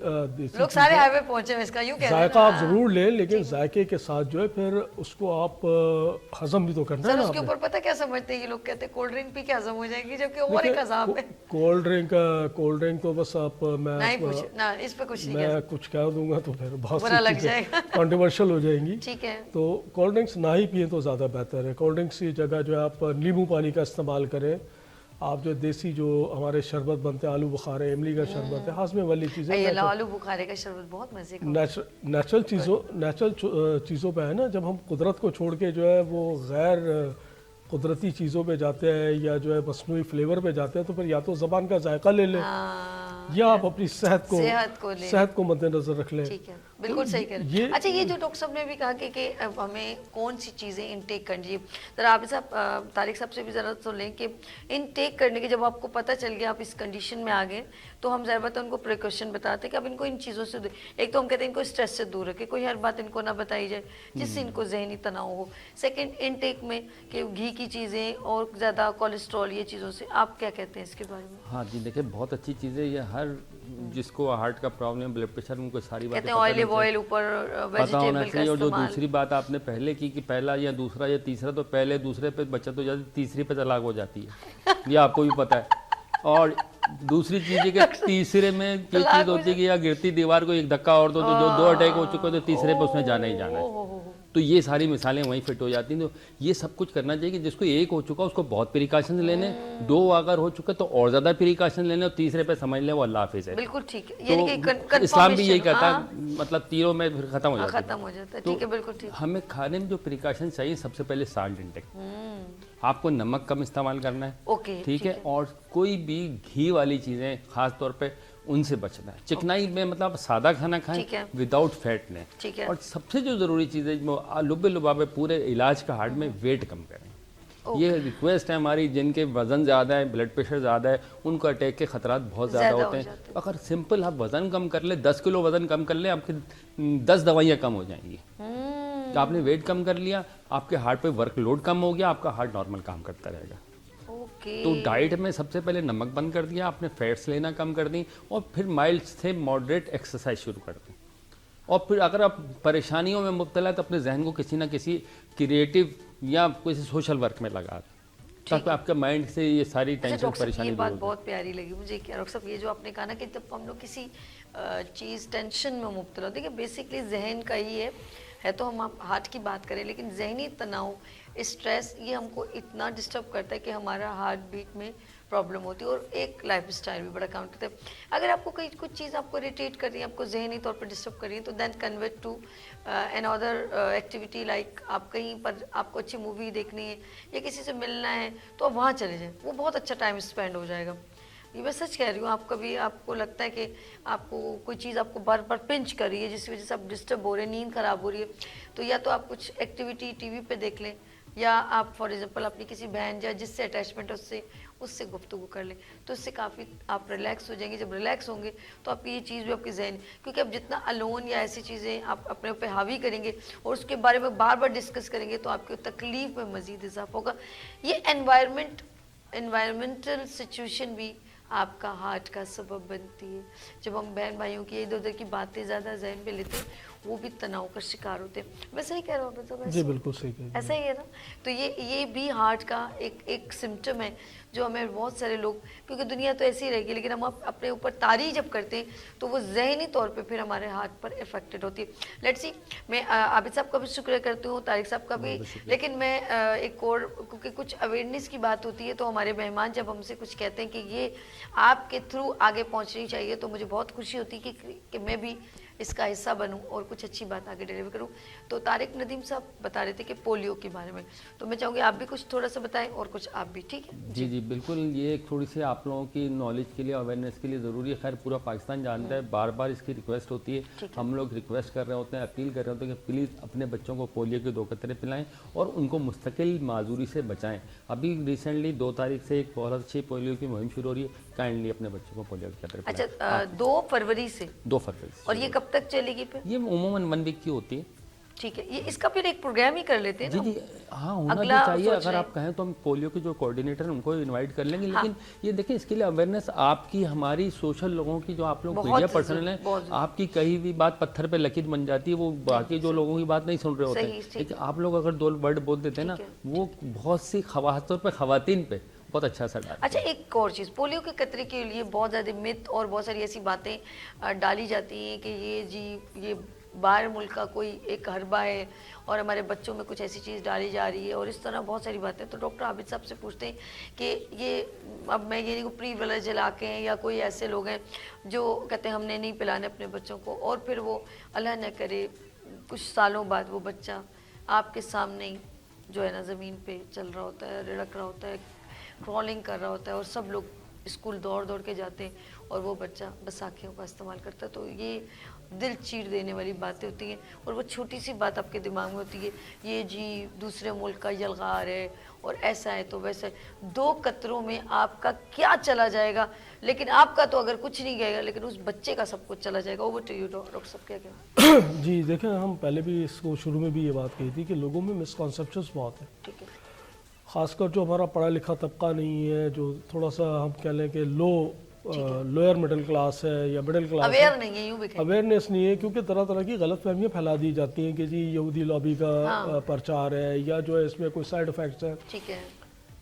Speaker 1: لوگ سارے ہائی وے پہنچے ہیں, اس کا یوں کہہ رہے ہیں
Speaker 3: ذائقہ آپ ضرور لیں, لیکن ذائقے کے ساتھ جو ہے پھر اس کو آپ ہضم بھی تو کرنا ہے نا.
Speaker 1: اس کے اوپر پتہ کیا سمجھتے ہیں یہ لوگ, کہتے ہیں کولڈ ڈرنک پی کے ہضم ہو جائے گی, جبکہ اور ایک عذاب ہے.
Speaker 3: کولڈ ڈرنک تو بس آپ میں
Speaker 1: اس پہ کچھ
Speaker 3: میں کچھ کہہ دوں گا تو پھر بہت
Speaker 1: برا لگ جائے گا,
Speaker 3: کنٹروورشل ہو جائیں گی.
Speaker 1: ٹھیک ہے,
Speaker 3: تو کولڈ ڈرنکس نہ ہی پئیں تو زیادہ بہتر ہے. کولڈ ڈرنکس کی جگہ جو ہے آپ نیمبو پانی کا استعمال کریں. آپ جو دیسی جو ہمارے شربت بنتے ہیں, آلو بخارے, املی کا شربت ہے, ہاضمے والی چیزیں,
Speaker 1: آلو بخارے کا شربت بہت مزے کا,
Speaker 3: نیچرل چیزوں پہ ہے نا. جب ہم قدرت کو چھوڑ کے جو ہے وہ غیر قدرتی چیزوں پہ جاتے ہیں یا جو ہے مصنوعی فلیور پہ جاتے ہیں, تو پھر یا تو زبان کا ذائقہ لے لیں یا آپ اپنی صحت کو مد نظر رکھ لیں.
Speaker 1: ٹھیک ہے, بالکل صحیح کہہ رہے ہیں. اچھا, یہ جو ڈاکٹر صاحب نے بھی کہا کہ ہمیں کون سی چیزیں انٹیک کرنی ہے, ذرا آپ صاحب طارق صاحب سے بھی ذرا سن لیں کہ انٹیک کرنے کے جب آپ کو پتہ چل گیا آپ اس کنڈیشن میں آ گئے, تو ہم ظاہر بات ہے ان کو پریکاشن بتاتے ہیں کہ اب ان کو ان چیزوں سے, ایک تو ہم کہتے ہیں ان کو اسٹریس سے دور رکھے, کوئی ہر بات ان کو نہ بتائی جائے جس سے ان کو ذہنی تناؤ ہو. سیکنڈ, انٹیک میں کہ گھی کی چیزیں اور زیادہ کولیسٹرول, یہ چیزوں سے آپ کیا کہتے ہیں اس کے بارے میں؟
Speaker 2: ہاں جی, دیکھیں بہت اچھی چیز ہے یہ, ہر جس کو ہارٹ کا پرابلم, بلڈ پریشر, ان کو ساری باتیں پتہ ہونا چاہیے. اور جو دوسری بات آپ نے پہلے کی کہ پہلا یا دوسرا یا تیسرا, تو پہلے دوسرے پہ بچت ہو جاتی, تیسری پہ طلاق ہو جاتی ہے, یہ آپ کو بھی پتہ ہے. اور دوسری چیز ہے کہ تیسرے میں یہ چیز ہوتی ہے کہ یا گرتی دیوار کو ایک دھکا اور دو, تو جو 2 اٹیک ہو چکے تو تیسرے پہ اس نے جانا ہی جانا ہے. تو یہ ساری مثالیں وہیں فٹ ہو جاتی ہیں. تو یہ سب کچھ کرنا چاہیے کہ جس کو ایک ہو چکا اس کو بہت پریکاشن لینے, 2 اگر ہو چکے تو اور زیادہ پریکاشن لینے, اور تیسرے پہ سمجھ لیں وہ اللہ حافظ ہے.
Speaker 1: بالکل ٹھیک ہے,
Speaker 2: تو اسلام بھی یہی کہتا ہے, مطلب تیروں میں پھر ختم ہو
Speaker 1: جاتا ہے. ٹھیک ہے, بالکل ٹھیک.
Speaker 2: ہمیں کھانے میں جو پریکاشن چاہیے, سب سے پہلے سالٹ انٹیک, آپ کو نمک کم استعمال کرنا ہے, ٹھیک ہے, اور کوئی بھی گھی والی چیزیں خاص طور پہ ان سے بچنا ہے. چکنائی میں مطلب سادہ کھانا کھائیں وداؤٹ فیٹ نے. اور سب سے جو ضروری چیز ہے لب لبابے پورے علاج کا ہارٹ میں ویٹ کم کریں. یہ ریکویسٹ ہے ہماری, جن کے وزن زیادہ ہے, بلڈ پریشر زیادہ ہے, ان کو اٹیک کے خطرات بہت زیادہ ہوتے ہیں. اگر سمپل آپ وزن کم کر لیں, 10 کلو وزن کم کر لیں, آپ کی 10 دوائیاں کم ہو جائیں گی. کہ آپ نے ویٹ کم کر لیا, آپ کے ہارٹ پہ ورک لوڈ کم ہو گیا, آپ کا ہارٹ نارمل کام کرتا رہے گا. تو ڈائٹ میں سب سے پہلے نمک بند کر دیا آپ نے, فیٹس لینا کم کر دیں, اور پھر مائلڈ سے ماڈریٹ ایکسرسائز شروع کر دیں. اور پھر اگر آپ پریشانیوں میں مبتلا تو اپنے ذہن کو کسی نہ کسی کریٹو یا کسی سوشل ورک میں لگا دیں, تاکہ آپ کے مائنڈ سے یہ ساری ٹینشن پریشانی
Speaker 1: یہ بات بہت پیاری لگی مجھے کہ ڈاکٹر صاحب یہ جو آپ نے کہا نا کہ جب ہم لوگ کسی چیز ٹینشن میں مبتلا ہوتے ہیں, کہ بیسکلی ذہن کا ہی ہے تو ہم ہارٹ کی بات کریں, لیکن ذہنی تناؤ, اسٹریس, یہ ہم کو اتنا ڈسٹرب کرتا ہے کہ ہمارا ہارٹ بیٹ میں پرابلم ہوتی ہے, اور ایک لائف اسٹائل بھی بڑا کام کرتا ہے. اگر آپ کو کوئی کچھ چیز آپ کو اریٹیٹ کر رہی ہے, آپ کو ذہنی طور پر ڈسٹرب کر رہی ہے, تو then convert to another activity, like آپ کہیں پر آپ کو اچھی مووی دیکھنی ہے یا کسی سے ملنا ہے تو آپ وہاں چلے جائیں, وہ بہت اچھا ٹائم اسپینڈ ہو جائے گا. یہ میں سچ کہہ رہی ہوں, آپ کبھی آپ کو لگتا ہے کہ آپ کو کوئی چیز آپ کو بار بار پنچ کر رہی ہے جس کی وجہ سے آپ ڈسٹرب ہو رہے ہیں, نیند خراب ہو رہی ہے, تو یا تو آپ کچھ ایکٹیویٹی ٹی وی پہ دیکھ لیں, یا آپ فار ایگزامپل اپنی کسی بہن یا جس سے اٹیچمنٹ ہے اس سے گفتگو کر لیں, تو اس سے کافی آپ ریلیکس ہو جائیں گے. جب ریلیکس ہوں گے تو آپ کی یہ چیز بھی آپ کے ذہن, کیونکہ اب جتنا الون یا ایسی چیزیں آپ اپنے اوپر حاوی کریں گے اور اس کے بارے میں بار بار ڈسکس کریں گے تو آپ کی تکلیف میں مزید اضافہ ہوگا. یہ انوائرمنٹل سچویشن بھی آپ کا ہارٹ کا سبب بنتی ہے. جب ہم بہن بھائیوں کی ادھر ادھر کی باتیں زیادہ ذہن پہ لیتے ہیں, وہ بھی تناؤ کا شکار ہوتے ہیں. میں صحیح کہہ رہا ہوں؟
Speaker 3: جی بالکل صحیح کہہ رہے ہیں.
Speaker 1: ایسا ہی ہے نا. تو یہ بھی ہارٹ کا ایک سمٹم ہے جو ہمیں بہت سارے لوگ, کیونکہ دنیا تو ایسی رہے گی, لیکن ہم اپنے اوپر طاری جب کرتے ہیں تو وہ ذہنی طور پہ پھر ہمارے ہاتھ پر افیکٹڈ ہوتی ہے. لیٹس سی, میں عابد صاحب کا بھی شکریہ کرتی ہوں, طارق صاحب کا بھی, لیکن میں ایک اور, کیونکہ کچھ اویئرنیس کی بات ہوتی ہے تو ہمارے مہمان جب ہم سے کچھ کہتے ہیں کہ یہ آپ کے تھرو آگے پہنچنی چاہیے, تو مجھے بہت خوشی ہوتی ہے کہ میں بھی اس کا حصہ بنوں اور کچھ اچھی بات آگے ڈیلیور کروں. تو طارق ندیم صاحب بتا رہے تھے کہ پولیو کے بارے میں, تو میں چاہوں گی آپ بھی کچھ تھوڑا سا بتائیں اور کچھ آپ بھی. ٹھیک ہے
Speaker 2: جی بالکل, یہ ایک تھوڑی سی آپ لوگوں کی نالج کے لیے, اویئرنیس کے لیے ضروری ہے. خیر پورا پاکستان جانتا ہے, بار بار اس کی ریکویسٹ ہوتی ہے, ہم لوگ ریکویسٹ کر رہے ہوتے ہیں, اپیل کر رہے ہوتے ہیں کہ پلیز اپنے بچوں کو پولیو کے 2 قطرے پلائیں اور ان کو مستقل معذوری سے بچائیں. ابھی ریسنٹلی 2 تاریخ سے ایک بہت اچھی پولیو کی مہم شروع ہو رہی ہے, کائنڈلی اپنے بچوں کو پولیو کے قطرے پلائیں.
Speaker 1: اچھا, 2 فروری سے
Speaker 2: 2 فروری سے.
Speaker 1: اور یہ کب تک چلے گی پھر؟
Speaker 2: یہ عموماً 1 ویک کی ہوتی ہے.
Speaker 1: ٹھیک ہے, یہ اس کا پھر ایک پروگرام ہی کر لیتے ہیں.
Speaker 2: جی ہاں, ہونا بھی چاہیے. اگر آپ کہیں تو ہم پولیو کے جو کوآرڈینیٹر ان کو انوائٹ کر لیں گے, لیکن یہ دیکھیں اس کے لیے اویئرنیس آپ کی, ہماری سوشل لوگوں کی, جو آپ لوگ میڈیا پرسنل ہیں, آپ کی کہیں بھی بات پتھر پہ لکیر بن جاتی ہے, وہ باقی جو لوگوں کی بات نہیں سن رہے ہوتے ہیں. لیکن آپ لوگ اگر 2 ورڈ بول دیتے ہیں نا, وہ بہت سی خواتین پہ بہت اچھا اثر ڈالتا ہے.
Speaker 1: اچھا, ایک اور چیز, پولیو کے قطرے کے لیے بہت زیادہ مت اور بہت ساری ایسی باتیں ڈالی جاتی ہیں کہ یہ باہر ملک کا کوئی ایک حربہ ہے اور ہمارے بچوں میں کچھ ایسی چیز ڈالی جا رہی ہے, اور اس طرح بہت ساری باتیں. تو ڈاکٹر عابد صاحب سے پوچھتے ہیں کہ یہ, اب میں یہ نہیں, پری ویلیج علاقے ہیں یا کوئی ایسے لوگ ہیں جو کہتے ہیں ہم نے نہیں پلانے اپنے بچوں کو, اور پھر وہ اللہ نہ کرے کچھ سالوں بعد وہ بچہ آپ کے سامنے ہی جو ہے نا زمین پہ چل رہا ہوتا ہے, رڑک رہا ہوتا ہے, کرالنگ کر رہا ہوتا ہے, اور سب لوگ اسکول دوڑ کے جاتے ہیں اور وہ بچہ بیساکھیوں کا استعمال کرتا ہے. تو یہ دل چیر دینے والی باتیں ہوتی ہیں, اور وہ چھوٹی سی بات آپ کے دماغ میں ہوتی ہے, یہ جی دوسرے ملک کا یلغار ہے اور ایسا ہے تو ویسا ہے. 2 قطروں میں آپ کا کیا چلا جائے گا, لیکن آپ کا تو اگر کچھ نہیں گئے گا, لیکن اس بچے کا سب کچھ چلا جائے گا. اوور ٹو یو ڈاکٹر صاحب, کیا کہنا؟
Speaker 3: جی دیکھیں, ہم پہلے بھی اس کو شروع میں بھی یہ بات کہی تھی کہ لوگوں میں مسکنسیپشنس بہت ہیں.
Speaker 1: ٹھیک ہے,
Speaker 3: خاص کر جو ہمارا پڑھا لکھا طبقہ نہیں ہے, جو تھوڑا سا ہم کہہ لیں کہ لوئر مڈل کلاس ہے یا مڈل کلاس,
Speaker 1: اویئر نہیں ہے, یوں بھی
Speaker 3: اویئرنیس نہیں ہے, کیونکہ طرح کی غلط فہمیاں پھیلا دی جاتی ہیں کہ جی یہودی لابی کا پرچار ہے یا جو ہے اس میں کوئی سائیڈ ایفیکٹس ہیں.
Speaker 1: ٹھیک ہے,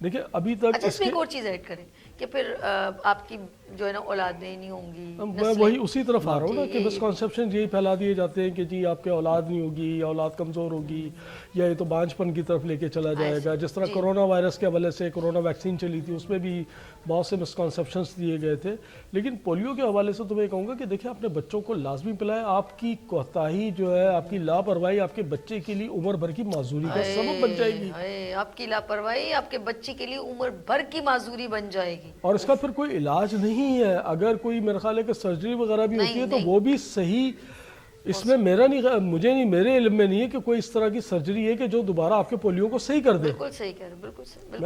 Speaker 3: دیکھیں ابھی تک.
Speaker 1: اچھا, اس میں ایک اور چیز ایڈ کریں کہ پھر آپ کی جو ہے نا اولادیں نہیں ہوں گی.
Speaker 3: میں وہی اسی طرف آ رہا ہوں نا کہ مسکنسیپشن یہی پھیلا دیے جاتے ہیں کہ جی آپ کے اولاد نہیں ہوگی یا اولاد کمزور ہوگی یا یہ تو بانجھ پن کی طرف لے کے چلا جائے گا. جس طرح کرونا وائرس کے حوالے سے کرونا ویکسین چلی تھی, اس میں بھی بہت سے مسکنسیپشنس دیے گئے تھے. لیکن پولیو کے حوالے سے تو میں کہوں گا کہ دیکھیں اپنے بچوں کو لازمی پلائیں. آپ کی کوتاہی جو ہے, آپ کی لاپرواہی آپ کے بچے کے لیے عمر بھر کی معذوری کا سبب بن جائے گی.
Speaker 1: آپ کی لاپرواہی آپ کے بچے کے لیے عمر بھر کی معذوری بن جائے گی,
Speaker 3: اور اس کا پھر کوئی علاج نہیں ہے. اگر کوئی میرے خیال ہے کہ سرجری وغیرہ بھی ہوتی ہے تو وہ بھی صحیح, اس میں میرے علم میں نہیں ہے کہ کوئی اس طرح کی سرجری ہے کہ جو دوبارہ آپ کے پولیو کو صحیح کر دے.
Speaker 1: بالکل صحیح کہہ رہے, بالکل صحیح.